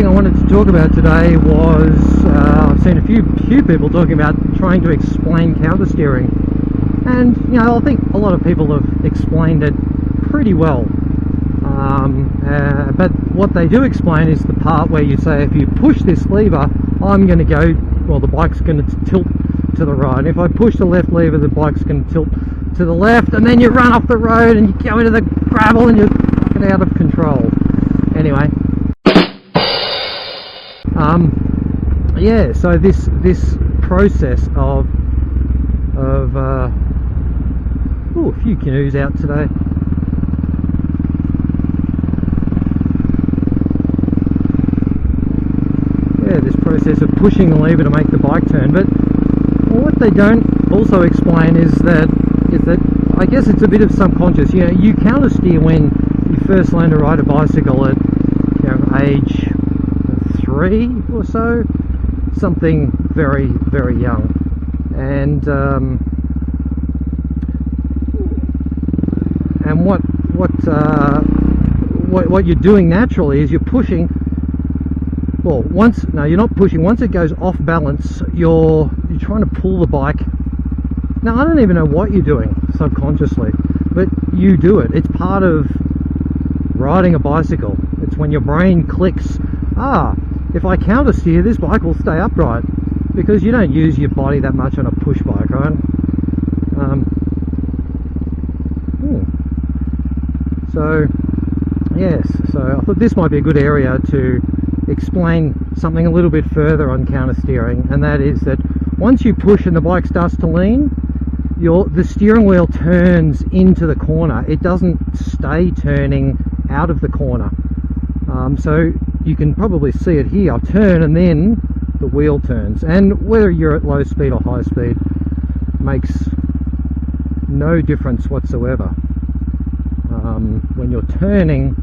thing I wanted to talk about today was I've seen a few people talking about trying to explain counter steering, and I think a lot of people have explained it pretty well. But what they do explain is the part where you say, if you push this lever, I'm going to go, well, the bike's going to tilt to the right. And if I push the left lever, the bike's going to tilt to the left, and then you run off the road and you go into the gravel and you're fucking out of control. Anyway, yeah. So this process of a few canoes out today. Yeah, this process of pushing the lever to make the bike turn. But what they don't also explain is that I guess it's a bit of subconscious. You counter steer when you first learn to ride a bicycle at age 3 or so, something very, very young. And what you're doing naturally is you're pushing. Well, you're not pushing. Once it goes off balance, you're trying to pull the bike. Now, I don't even know what you're doing subconsciously, but you do it. It's part of riding a bicycle. It's when your brain clicks, if I counter steer, this bike will stay upright, because you don't use your body that much on a push bike, right? So I thought this might be a good area to explain something a little bit further on counter steering, and that is that once you push and the bike starts to lean, the steering wheel turns into the corner. It doesn't stay turning out of the corner. So you can probably see it here. I'll turn and then the wheel turns, and whether you're at low speed or high speed makes no difference whatsoever. When you're turning,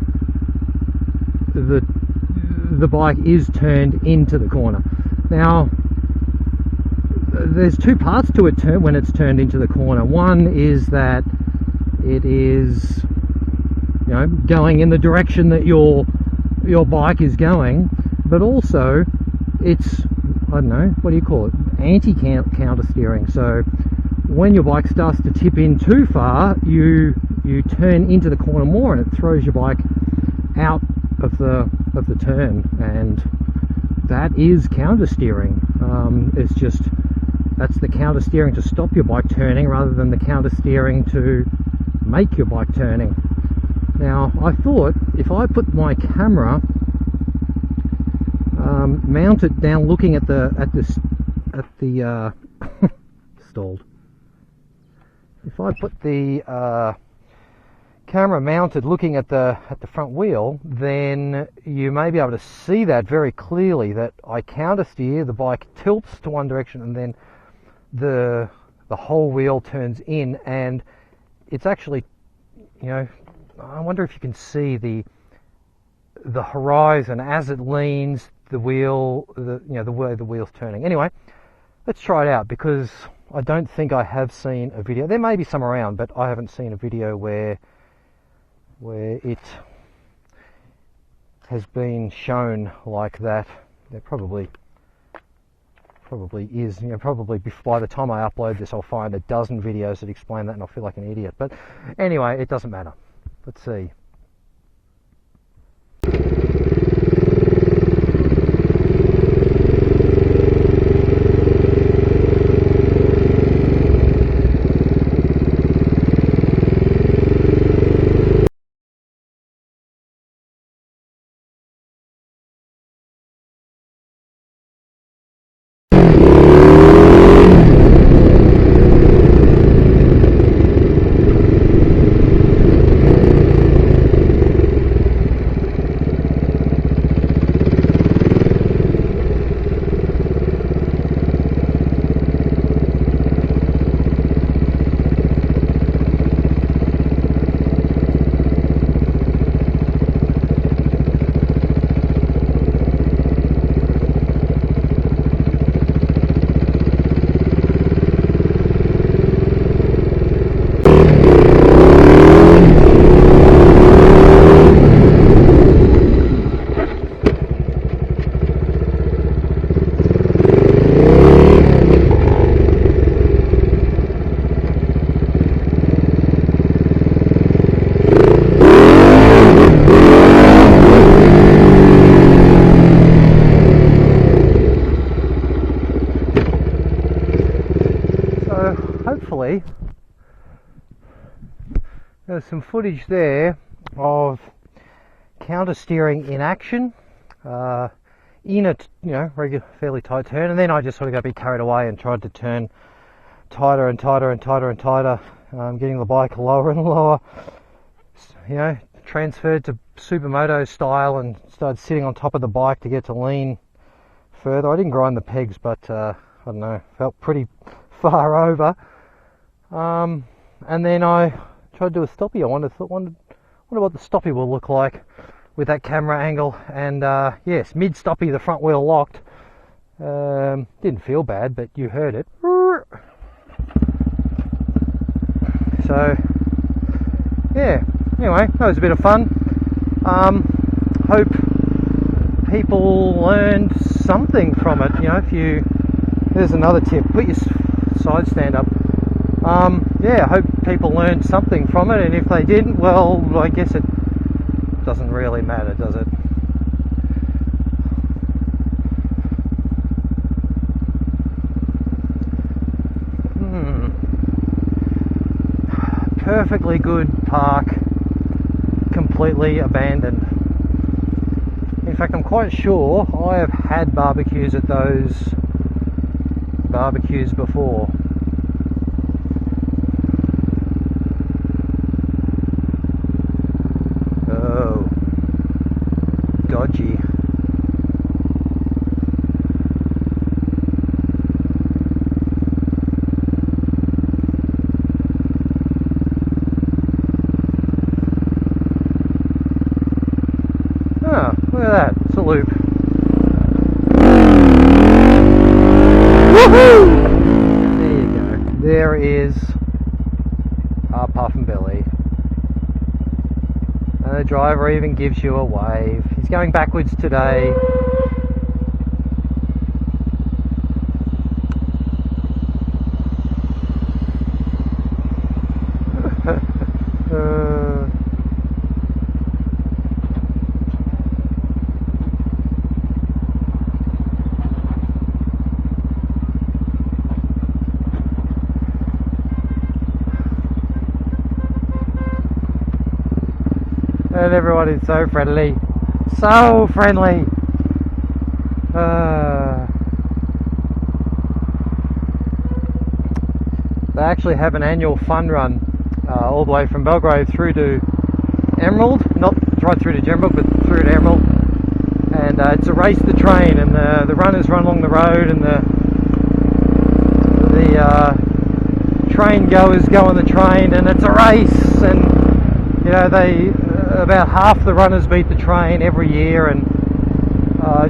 the bike is turned into the corner. Now, there's two parts to it when it's turned into the corner. One is that it is going in the direction that your bike is going, but also it's, I don't know, what do you call it, anti-counter steering. So when your bike starts to tip in too far, you turn into the corner more, and it throws your bike out of the turn, and that is counter steering. It's just, that's the counter steering to stop your bike turning, rather than the counter steering to make your bike turning. Now, I thought if I put my camera mounted down, looking at the stalled. If I put the camera mounted looking at the front wheel, then you may be able to see that very clearly, that I counter steer, the bike tilts to one direction, and then the whole wheel turns in, and it's actually, I wonder if you can see the horizon as it leans, the wheel, the way the wheel's turning. Anyway, let's try it out, because I don't think I have seen a video. There may be some around, but I haven't seen a video where it has been shown like that. There probably is. Probably by the time I upload this, I'll find a dozen videos that explain that, and I'll feel like an idiot. But anyway, it doesn't matter. Let's see. some footage there of counter steering in action, in a regular, fairly tight turn, and then I just sort of got a bit carried away and tried to turn tighter and tighter and tighter and tighter, getting the bike lower and lower. Transferred to supermoto style and started sitting on top of the bike to get to lean further. I didn't grind the pegs, but I don't know, felt pretty far over. And then I tried to do a stoppie. I wonder what the stoppie will look like with that camera angle. And yes, mid stoppie, the front wheel locked. Didn't feel bad, but you heard it. So yeah, anyway, that was a bit of fun. Hope people learned something from it. There's another tip, put your side stand up. Yeah, I hope people learned something from it, and if they didn't, well, I guess it doesn't really matter, does it? Perfectly good park, completely abandoned. In fact, I'm quite sure I have had barbecues at those barbecues before. Oh, dodgy. Oh, look at that, it's a loop. Woohoo! There you go. There is our Puff and Billy. And the driver even gives you a wave. He's going backwards today. And everyone is so friendly. So friendly. They actually have an annual fun run all the way from Belgrave through to Emerald. Not right through to Gembrook, but through to Emerald. And it's a race the train, and the runners run along the road, and the train goers go on the train, and it's a race. And about half the runners beat the train every year. And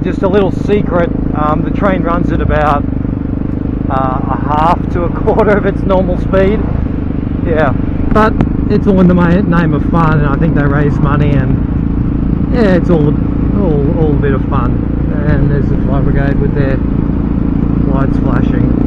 just a little secret, the train runs at about a half to a quarter of its normal speed. Yeah, but it's all in the name of fun, and I think they raise money, and yeah, it's all a bit of fun. And there's the fire brigade with their lights flashing.